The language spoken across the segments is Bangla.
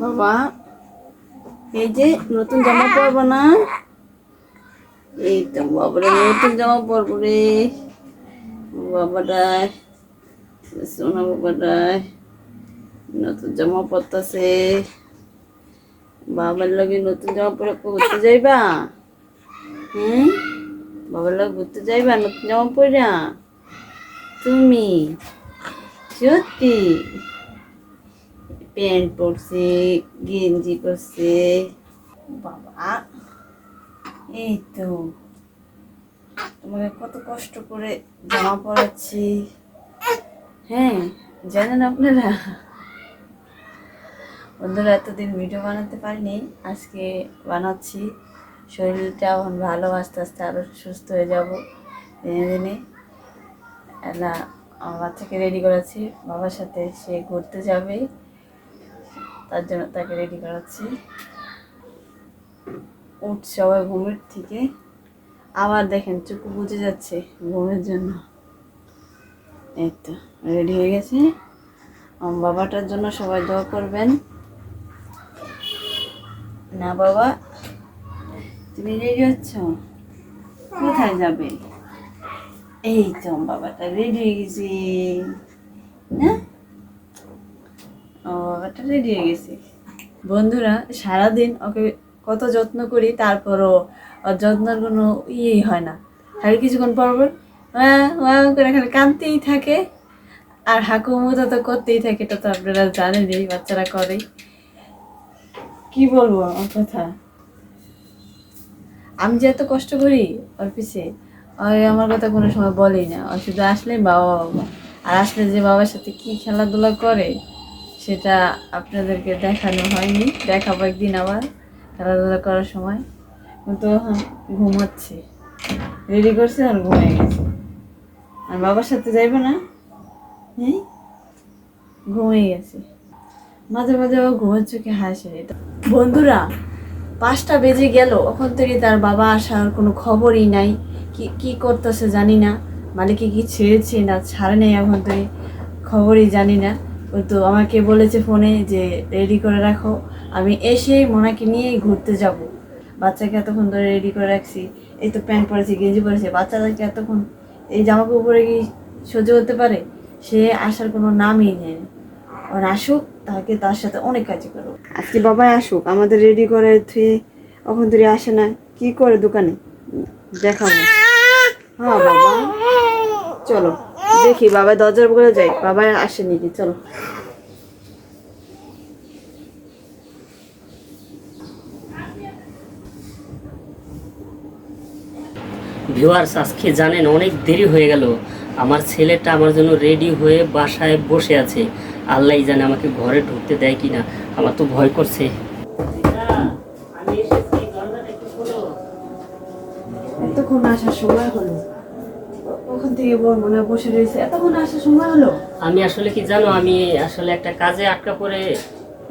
বাবা এই যে নতুন জামা পরবো না? এই তো বাবারা নতুন জামা পরবো রে। বাবাটায় সোনা বাবাটায় নতুন জামা পরতাছে। বাবার লগে নতুন জামা পরে ঘুরতে যাইবা? বাবার লগে ঘুরতে যাইবা নতুন জামা পরা? তুমি সত্যি প্যান্ট পরছে, গেঞ্জি পরছে। বাবা এই তো তোমাকে কত কষ্ট করে জামা পরাচ্ছি। হ্যাঁ, জানেন আপনারা বন্ধুরা, এতদিন ভিডিও বানাতে পারিনি, আজকে বানাচ্ছি। শরীরটা এখন ভালো, আস্তে আস্তে আরও সুস্থ হয়ে যাব দিনে দিনে। এলা আমার বাচ্চাকে রেডি করাচ্ছি, বাবার সাথে সে ঘুরতে যাবে, তার জন্য তাকে রেডি করাচ্ছি। উঠছে সবাই ঘুমের থেকে, আবার দেখেন চুকু বুঝে যাচ্ছে ঘুমের জন্য। এই তো রেডি হয়ে গেছে। আমার বাবাটার জন্য সবাই দোয়া করবেন। না বাবা, তুমি রেডি হচ্ছ? কোথায় যাবে? এই তো আমার বাবাটা রেডি হয়ে গেছে। হ্যাঁ, ও বাবাটা রেডি হয়ে গেছে। বন্ধুরা, সারাদিন ওকে কত যত্ন করি, তারপরও ওর যত্নের কোনো ইয়েই হয় না। খালি কিছুক্ষণ পর পর করে খালি কাঁদতেই থাকে আর হাকুমুতা তো করতেই থাকে। এটা তো আপনারা জানেন, এই বাচ্চারা করে। কি বলবো আমার কথা, আমি যে এত কষ্ট করি ওর পিছে, ওই আমার কথা কোনো সময় বলেই না। ও শুধু আসলে বাবা বাবা, আর আসলে যে বাবার সাথে কি খেলাধুলা করে সেটা আপনাদেরকে দেখানো হয়নি, দেখাবো একদিন আবার খেলাধুলা করার সময়। কিন্তু এখন ঘুমাচ্ছে, রেডি করছে আর ঘুমিয়ে গেছে। আর বাবার সাথে যাইবে না? হ্যাঁ, ঘুমিয়ে গেছে। মাঝে মাঝে আবার ঘুমের চোখে হাসে। এটা বন্ধুরা, 5টা বেজে গেল, ওখান থেকে তার বাবা আসার কোনো খবরই নাই। কি করতেছে জানি না, মালিকে কি ছেড়েছে না ছাড়ে নেই, এখন থেকে খবরই জানি না। ওই তো আমাকে বলেছে ফোনে যে রেডি করে রাখো, আমি এসে মোনাকে নিয়েই ঘুরতে যাব। বাচ্চাকে এতক্ষণ ধরে রেডি করে রাখছি, এই তো প্যান্ট পরেছি, গেঞ্জি পরেছে, বাচ্চাদেরকে এতক্ষণ এই জামা কাপড় পরে কি সহ্য করতে পারে? সে আসার কোনো নামই নেই। আর আসুক, তাকে তার সাথে অনেক কাজ করো। আজকে বাবাই আসুক, আমাদের রেডি করে থুয়ে ওখান থেকে আসে না, কি করে দোকানে দেখাবো। হ্যাঁ বাবা, চলো দেখি, বাবা দরজার বলে যাই, বাবা আসেনি কি, চলো। ভিউয়ার্স, আজকে জানেন অনেক দেরি হয়ে গেল। আমার ছেলেটা আমার জন্য রেডি হয়ে বাসায় বসে আছে। আল্লাহ জানে আমাকে ঘরে ঢুকতে দেয় কিনা, আমার তো ভয় করছে। এতক্ষণ আসার সময় হলো, ওখান থেকে মনে বসে রয়েছে, এতক্ষণ আসার সময় হলো। আমি আসলে কি জানো, আমি আসলে একটা কাজে আটকা পড়ে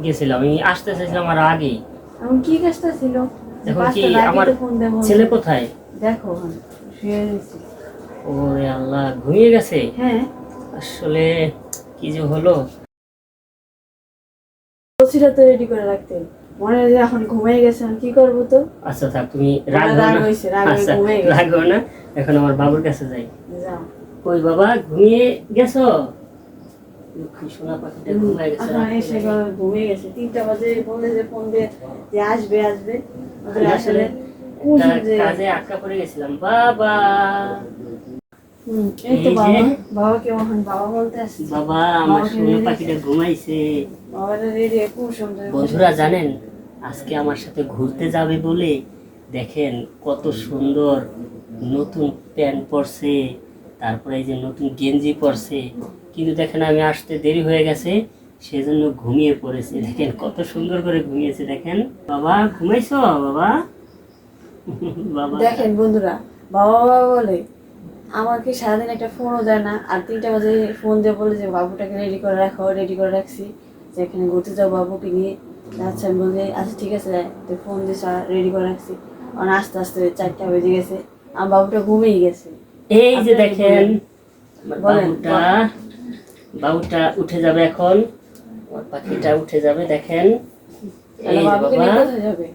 গেছিলাম, আমি আসতে চাইছিলাম আর আগেই। এখন কি কাজটা ছিল? এখন কি আমার ছেলে কোথায়? দেখো শুয়ে রয়েছে। ওরে আল্লাহ, ঘুমিয়ে গেছে? হ্যাঁ, আসলে কি যে হলো। বলছিটা তো রেডি করে রাখতে, মনে হয় যে এখন ঘুমিয়ে গেছে, কি করবো তো। আচ্ছা থাক, তুমি রাগো না। আচ্ছা রাগো না, এখন আমার বাবুর কাছে যাই। যাও। কই বাবা, ঘুমিয়ে গেছো? সোনা পাখিটা ঘুমিয়ে গেছে। এসে ঘুমিয়ে গেছে, 3টা বাজে বলে যে ফোন দিয়ে যে আসবে আসবে। আসলে কাজে আটকা পড়ে গেছিলাম বাবা। এই তো বাবা, বাবাকে এখন বাবা বলতে আসছে। বাবা, আমার সোনা পাখিটা ঘুমাইছে। বাবাটা রেডি, খুব সুন্দর। বন্ধুরা জানেন, আজকে আমার সাথে ঘুরতে যাবে বলে দেখেন কত সুন্দর নতুন প্যান্ট পরছে, তারপরে এই যে নতুন গেঞ্জি পরছে। কিন্তু দেখেন আমি আসতে দেরি হয়ে গেছে, সেজন্য ঘুমিয়ে পড়েছে। দেখেন কত সুন্দর করে ঘুমিয়েছে। দেখেন বাবা, ঘুমাইছো বাবা? বাবা দেখেন বন্ধুরা, বাবা বাবা বলে, আমাকে সারাদিন একটা ফোনও দেয় না, আর 3টা বাজে ফোন দিয়ে বলে যে বাবুটাকে রেডি করে রাখো। রেডি করে রাখছি যে এখানে ঘুরতে যাও বাবুকে নিয়ে। আচ্ছা আমি বলি আচ্ছা ঠিক আছে, তো ফোন দিয়ে রেডি করে রাখছি। আর আস্তে আস্তে 4টা বেজে গেছে, আমার বাবুটা ঘুমিয়ে গেছে। এই যে দেখেন বাবুটা উঠে যাবে এখন, আমার পাখিটা উঠে যাবে। দেখেন তাহলে এই যে বাবুকে বাবা, নিয়ে কোথায় যাবে?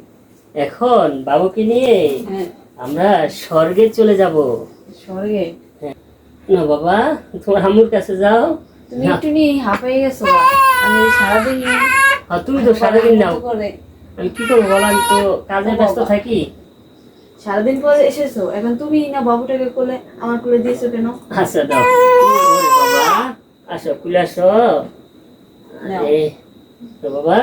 এখন বাবুকে নিয়ে হ্যাঁ, আমরা স্বর্গে চলে যাব। স্বর্গে? না বাবা, তোমার আম্মুর কাছে যাও। তুমি না, একটু নিয়ে হাঁপাই গেছো বা। আমি সারাদিন তুমি তো সারাদিন নাও। করে আমি কি করবো বলো, আমি তো কাজে ব্যস্ত থাকি। সারাদিন পরে এসেছো, এখন তুমি না বাবুটাকে কোলে আমার কোলে দিয়েছো কেন? আচ্ছা দাও। ওরে বাবা, আসো কুলে আসো। নাও। আরে, তো বাবা,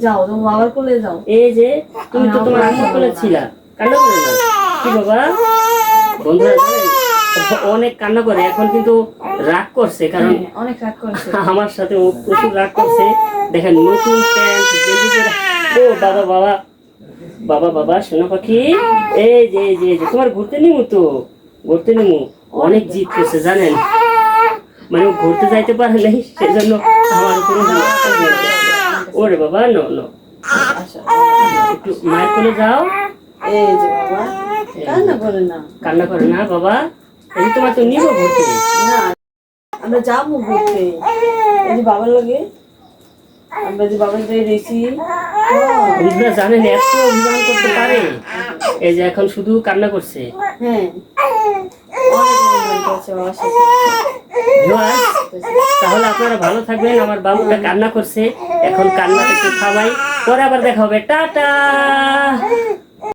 যাও, তোমার বাবার কোলে যাও। এই যে তুমি তো আমার তোমার আম্মুর আম্মুর কোলে কোলে যাবো না। ছিলা, কান্না করে না কি বাবা? বন্ধুরা জানেন, অনেক কান্না করে, এখন কিন্তু রাগ করছে, কারণ হ্যাঁ, অনেক রাগ করছে। আমার সাথে ও প্রচুর রাগ করছে। দেখেন নতুন প্যান্ট গেঞ্জি পরে, ও বাবা বাবা বাবা বাবা সোনা পাখি, এই যে এই যে এই যে তোমার ঘুরতে নিমু তো, ঘুরতে নিমু। অনেক জিদ করছে জানেন, মানে ও ঘুরতে যাইতে পারে নাই, সেজন্য আমার উপর ওরে বাবা নো নো, আচ্ছা, একটু মায়ের কোলে যাও। এই যে বাবা, কান্না করে না। কান্না করে না বাবা, এই যে তোমার তো নিব ঘুরতে। না, আমরা যাবো ঘুরতে। এই যে বাবার লাগে, আমরা যে বাবার যাই রয়েছি। বন্ধুরা জানেন এত অভিমান করতে পারে, এই যে এখন শুধু কান্না করছে। হ্যাঁ, অনেক অভিমান করেছে বাবার সাথে। ভিউয়ার্স, তাহলে আপনারা ভালো থাকবেন। আমার বাবুটা কান্না করছে, এখন কান্নাটা একটু থামাই, পরে আবার দেখা হবে, টাটা।